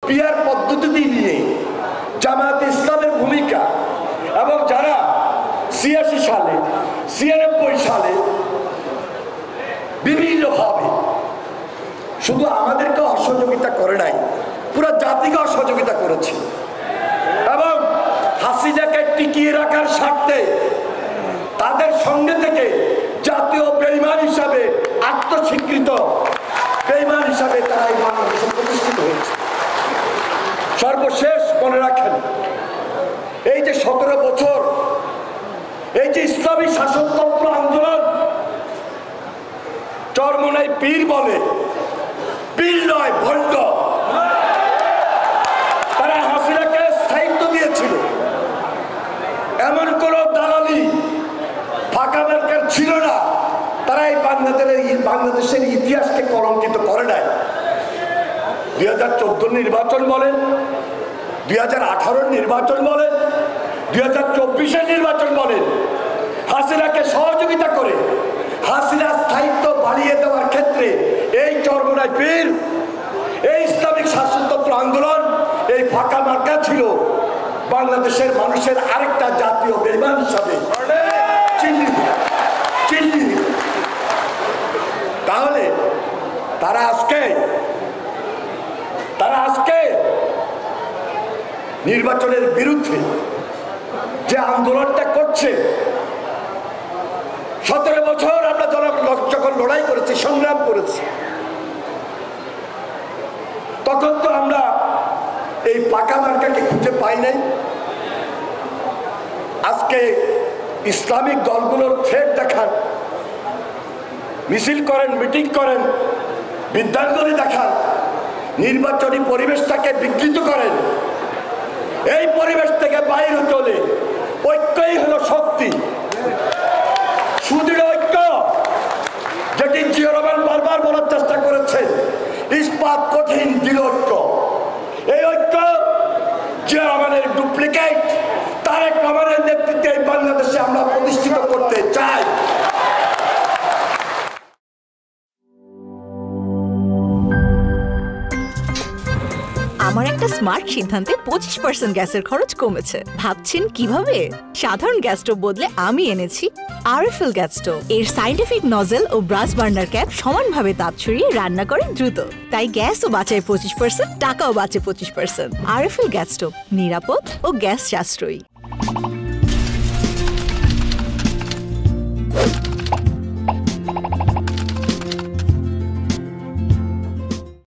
Peer পদ্ধতি নিয়ে জামায়াতে ইসলামের ভূমিকা এবং যারা ৮৬ সালে ৯৬ সালে বিভিন্নভাবে শুধু আমাদেরকে অসহযোগিতা করে নাই, পুরো জাতিকে অসহযোগিতা করেছে এবং হাসিনাকে টিকিয়ে রাখার স্বার্থে তাদের সঙ্গে থেকে জাতীয় বেঈমান হিসাবে আত্মস্বীকৃত বেঈমান হিসাবে তারা এই বাংলাদেশে প্রতিষ্ঠিত হয়েছে। সর্বশেষ মনে রাখেন, এই যে ১৭ বছর এই যে ইসলামী শাসনতন্ত্র আন্দোলন, চরমোনাই পীর বলে, পীর নয় ভণ্ড, তারা হাসিনাকে স্থায়িত্ব দিয়েছিল। এমন কোন দালালি ফাঁকা মার্কার ছিল না, তারা এই বাংলাদেশের ইতিহাসকে কলঙ্কিত করে নাই। ২০১৪ নির্বাচন বলেন, ২০১৮ নির্বাচন বলেন, ২০২৪ নির্বাচন বলেন, হাসিনাকে সহযোগিতা করে হাসিনার স্থায়িত্ব বাড়িয়ে দেওয়ার ক্ষেত্রে এই চরমোনাই পীর, এই ইসলামিক শাসনতন্ত্র আন্দোলন, এই ফাঁকা মার্কা ছিল বাংলাদেশের মানুষের আরেকটা জাতীয় বেঈমান হিসাবে চিহ্নিত। তাহলে তারা আজকে নির্বাচনের বিরুদ্ধে যে আন্দোলনটা করছে, ১৭ বছর আমরা যখন লড়াই করেছি, সংগ্রাম করেছি, তখন তো আমরা এই পাকা মার্কাকে খুঁজে পাই নাই। আজকে ইসলামিক দলগুলোর থ্রেট দেখান, মিছিল করেন, মিটিং করেন, বিদ্যাঙ্গলি দেখান, নির্বাচনী পরিবেশটাকে বিকৃত করেন। এই পরিবেশ থেকে বাইরে চলে ঐক্যই হলো শক্তি, সুদৃঢ় ঐক্য, যেটি জিয়া রহমান বারবার বলার চেষ্টা করেছে, ইস্পাত কঠিন দৃঢ় ঐক্য। এই ঐক্য জিয়া রহমানের ডুপ্লিকেট তারেক রহমানের নেতৃত্বে বাংলাদেশে আমরা প্রতিষ্ঠিত করতে চাই। আমার একটা স্মার্ট সিদ্ধান্তে 25% গ্যাসের খরচ কমেছে। ভাবছেন কিভাবে? সাধারণ গ্যাস স্টোভ বদলে আমি এনেছি আরএফএল গ্যাস স্টোভ। এর সাইন্টিফিক নজল ও ব্রাস বার্নার ক্যাপ সমানভাবে তাপ ছড়িয়ে রান্না করে দ্রুত, তাই গ্যাসও বাঁচায় 25%, টাকাও বাঁচে 25%। আরএফএল গ্যাস স্টোভ নিরাপদ ও গ্যাস সাশ্রয়ী।